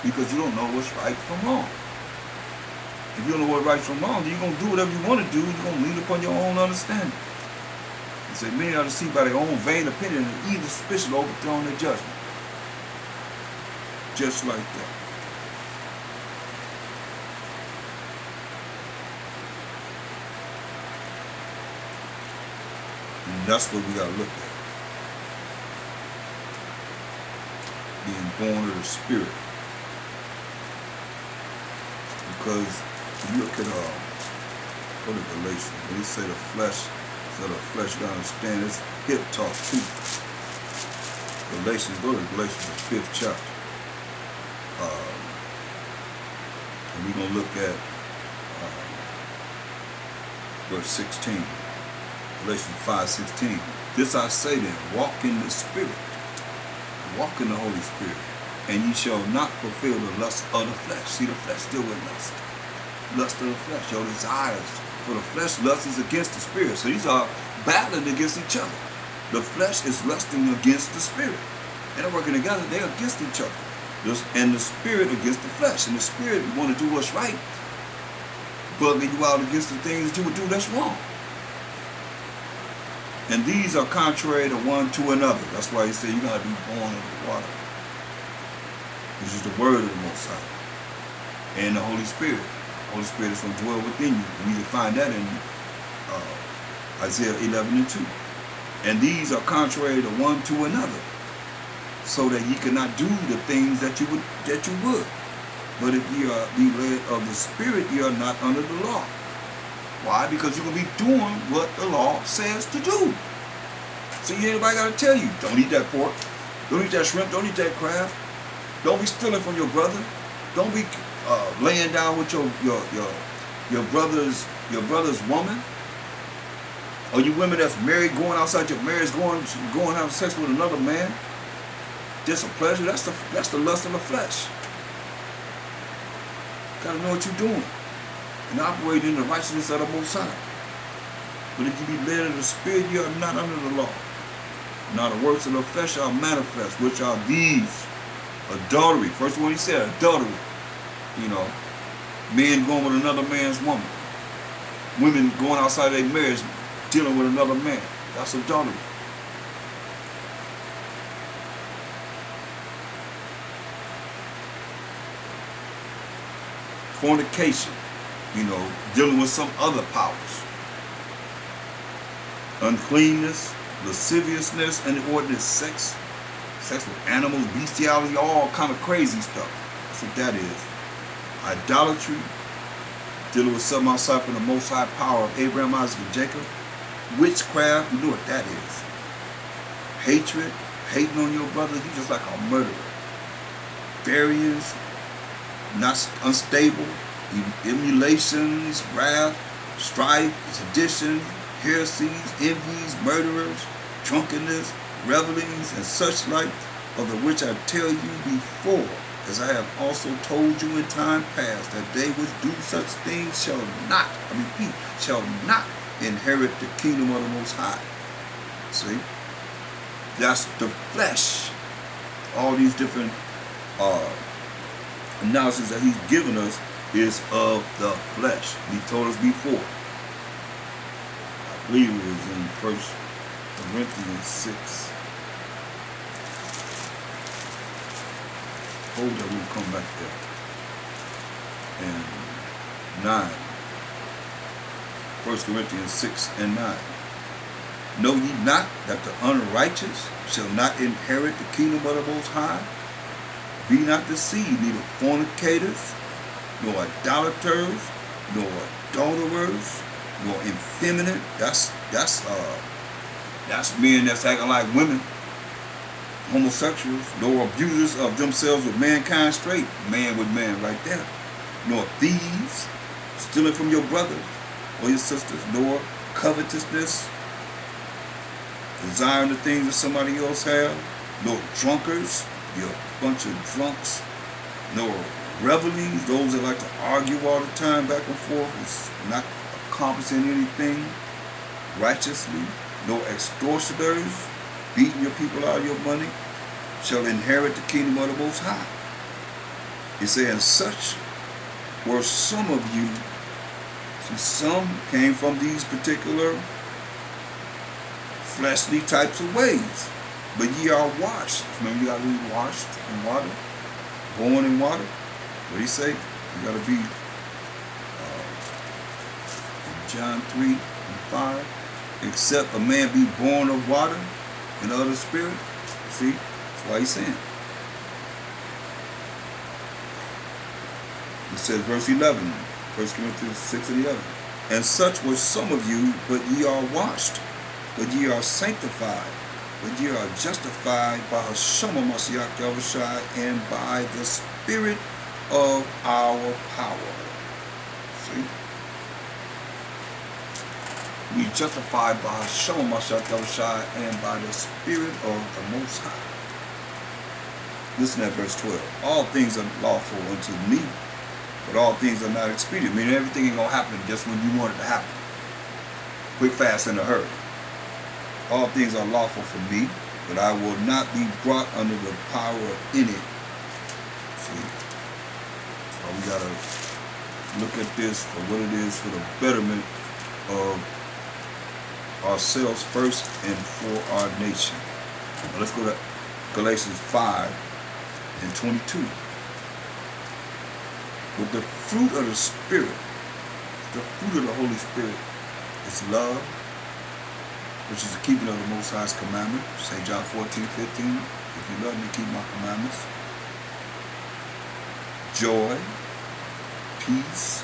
because you don't know what's right from wrong. If you don't know what's right from wrong, then you're going to do whatever you want to do. You're going to lean upon your own understanding. He said, many are deceived by their own vain opinion, and evil suspicion overthrown their judgment. Just like that. And that's what we got to look at. Being born of the Spirit. Because if you look at go to Galatians, when he say the flesh, so the flesh got to understand, it's hip talk too. Galatians, go to Galatians, the 5th chapter. And we're going to look at verse 16. Galatians 5:16. This I say then, walk in the Spirit. Walk in the Holy Spirit. And ye shall not fulfill the lust of the flesh. See, the flesh still with lust. Lust of the flesh. Your desires for the flesh, lust is against the Spirit. So these are battling against each other. The flesh is lusting against the Spirit. And they're working together. They're against each other. And the Spirit against the flesh. And the Spirit want to do what's right, bugging you out against the things that you would do that's wrong. And these are contrary to one to another. That's why he said you got to be born of the water, which is the word of the Most High, and the Holy Spirit. The Holy Spirit is going to dwell within you. We can find that in Isaiah 11:2. And these are contrary to one to another, so that ye cannot do the things that you would. But if ye are be led of the Spirit, ye are not under the law. Why? Because you're going to be doing what the law says to do. See, anybody got to tell you, don't eat that pork, don't eat that shrimp, don't eat that crab, don't be stealing from your brother, don't be laying down with your brother's woman, or you women that's married, going outside your marriage, going having sex with another man. Just a pleasure. That's the lust of the flesh. Got to know what you're doing and operate in the righteousness of the Most High. But if you be led of the Spirit, you are not under the law. Now the works of the flesh are manifest, which are these: adultery. First one he said, adultery. You know, men going with another man's woman, women going outside their marriage, dealing with another man. That's adultery. Fornication, dealing with some other powers. Uncleanness, lasciviousness, and inordinate sex with animals, bestiality, all kind of crazy stuff. That's what that is. Idolatry, dealing with something outside from the Most High power of Abraham, Isaac, and Jacob. Witchcraft, you know what that is. Hatred, hating on your brother, you just like a murderer. Variance, not unstable, emulations, wrath, strife, sedition, heresies, envies, murderers, drunkenness, revelings, and such like, of the which I tell you before, as I have also told you in time past, that they which do such things shall not, shall not inherit the kingdom of the Most High. See? That's the flesh. All these different analysis that he's given us is of the flesh. He told us before. I believe it was in 1 Corinthians 6. Hold that, we'll come back there. And 9. 1 Corinthians 6 and 9. Know ye not that the unrighteous shall not inherit the kingdom of the Most High? Be not deceived, neither fornicators, nor idolaters, nor adulterers, nor effeminate. That's men that's acting like women, homosexuals, nor abusers of themselves with mankind straight, man with man right there, nor thieves, stealing from your brothers or your sisters, nor covetousness, desiring the things that somebody else have, nor drunkards, you're a bunch of drunks, nor revelings, those that like to argue all the time back and forth, it's not accomplishing anything righteously, nor extortioners, beating your people out of your money, shall inherit the kingdom of the Most High. He said, and such were some of you. See, some came from these particular fleshly types of ways. But ye are washed. Remember, you got to be washed in water, born in water. What do you say? You got to be John 3 and 5. Except a man be born of water and of the Spirit. See? That's why he's saying. It says, verse 11, 1 Corinthians 6 and 11. And such were some of you, but ye are washed, but ye are sanctified, but ye are justified by Hashem Mashiach Yahushua and by the Spirit of our power. See? We justified by Hashem Mashiach Yahushua and by the Spirit of the Most High. Listen at verse 12. All things are lawful unto me, but all things are not expedient. Meaning everything ain't going to happen just when you want it to happen. Quick, fast, in a hurry. All things are lawful for me, but I will not be brought under the power of any. See? So we got to look at this for what it is, for the betterment of ourselves first and for our nation. Now let's go to Galatians 5 and 22. But the fruit of the Spirit, the fruit of the Holy Spirit is love, which is the keeping of the Most High's commandment. St. John 14:15. If you love me, keep my commandments. Joy, peace,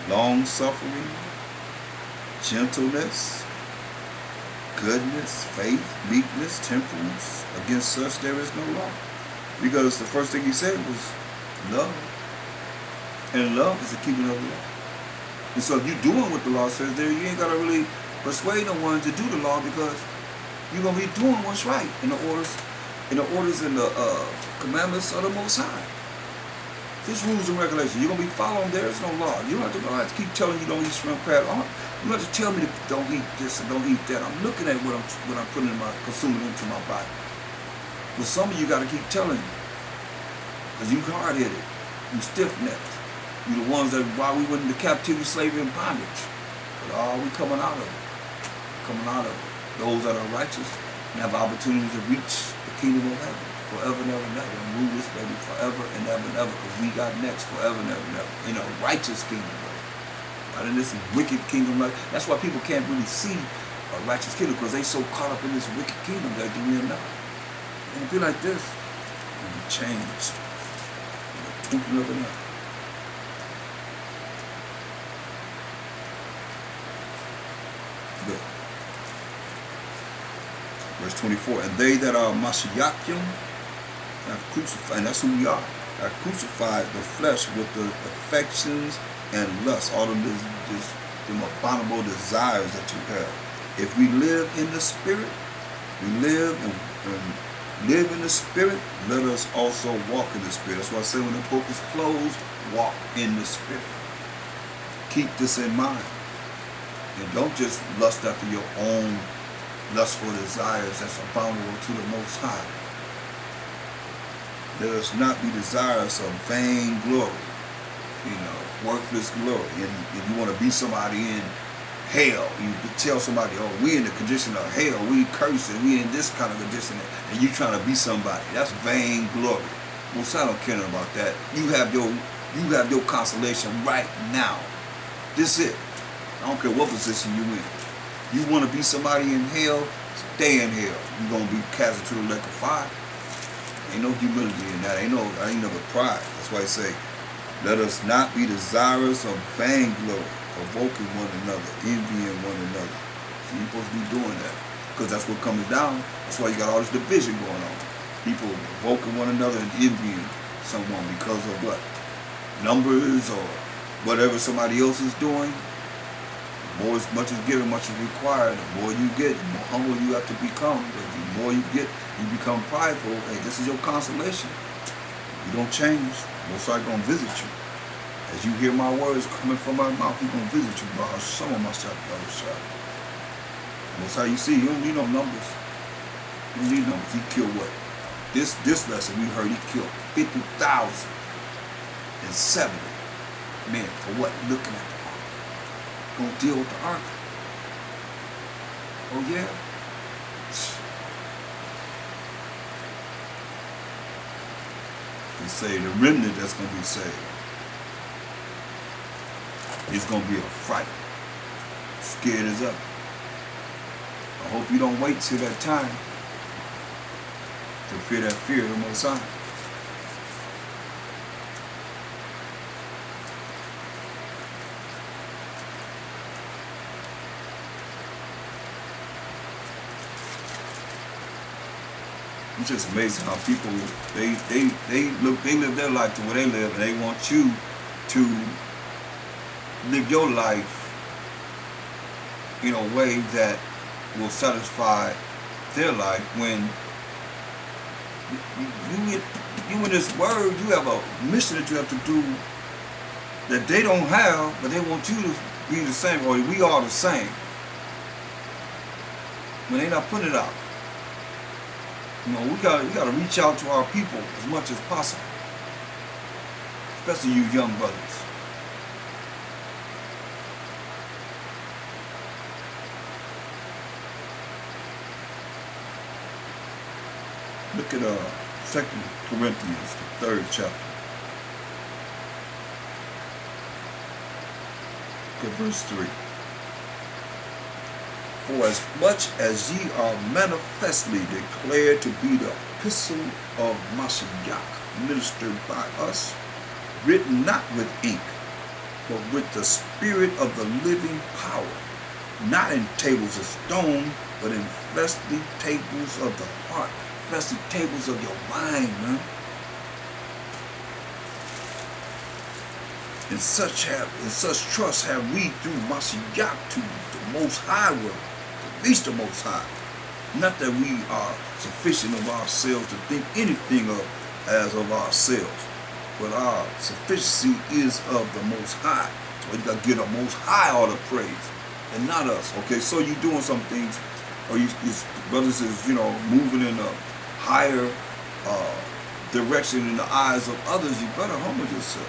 long-suffering, gentleness, goodness, faith, meekness, temperance. Against such there is no law. Because the first thing he said was love. And love is the keeping of the law. And so if you're doing what the law says there, you ain't got to really persuade no one to do the law, because you're going to be doing what's right in the orders and the commandments of the Most High. There's rules and regulations. You're going to be following. There's no law. You don't have to keep telling you don't eat shrimp crab. You don't have to tell me to don't eat this and don't eat that. I'm looking at what I'm putting in consuming into my body. But some of you got to keep telling you, because you hard-headed, you stiff-necked. You the ones that while we went into captivity, slavery, and bondage. But we coming out of it. Coming out of it. Those that are righteous and have opportunity to reach the kingdom of heaven forever and ever and ever, and rule this baby forever and ever and ever, because we got next forever and ever and ever in a righteous kingdom, not in this wicked kingdom. That's why people can't really see a righteous kingdom, because they so caught up in this wicked kingdom that you will not. And be like this, and be changed in the twinkling of an eye. Good. Verse 24, and they that are Mashiachim have crucified, and that's who we are, have crucified the flesh with the affections and lusts, all of them abominable desires that you have. If we live in the Spirit, we live in the Spirit, let us also walk in the Spirit. That's why I say when the book is closed, walk in the Spirit. Keep this in mind. And don't just lust after your own lustful desires that's abominable to the Most High. Let us not be desirous of vain glory, worthless glory. And if you want to be somebody in hell, you tell somebody, oh, we in the condition of hell, we cursing, we in this kind of condition, and you trying to be somebody. That's vain glory. Most High don't care about that. You have your consolation right now. This is it. I don't care what position you in. You want to be somebody in hell, stay in hell. You're going to be cast into the lake of fire. Ain't no humility in that. Ain't no pride. That's why I say, let us not be desirous of vain glory, provoking one another, envying one another. So you're supposed to be doing that, because that's what comes down. That's why you got all this division going on. People provoking one another and envying someone because of what? Numbers or whatever somebody else is doing. More as much is given, much is required. The more you get, the more humble you have to become. But the more you get, you become prideful. Hey, this is your consolation. You don't change. Most High going to visit you. As you hear my words coming from my mouth, He's going to visit you by some of my Most High, you see, you don't need no numbers. You don't need numbers. He killed what? This lesson we heard, He killed 50,000 and 70 men for what? Looking at the ark. Gonna deal with the ark. Oh yeah? They say the remnant that's gonna be saved is gonna be a fright. Scared as up. I hope you don't wait till that time to fear that fear of the Most High. It's just amazing how people they live their life to where they live, and they want you to live your life in a way that will satisfy their life. When you in this word, you have a mission that you have to do that they don't have, but they want you to be the same, or we are the same. When they're not putting it out. You know, we gotta reach out to our people as much as possible, especially you young brothers. Look at 2 Corinthians, the 3rd chapter. Look at verse 3. For as much as ye are manifestly declared to be the epistle of Mashiach, ministered by us, written not with ink, but with the Spirit of the living power, not in tables of stone, but in fleshly tables of the heart, fleshly tables of your mind, man. And such trust have we through Mashiach to the Most High world. Reach the Most High. Not that we are sufficient of ourselves to think anything of as of ourselves, but our sufficiency is of the Most High. So you got to give the Most High all the praise, and not us. Okay, so you're doing some things, or you brothers is moving in a higher direction in the eyes of others. You better humble yourself.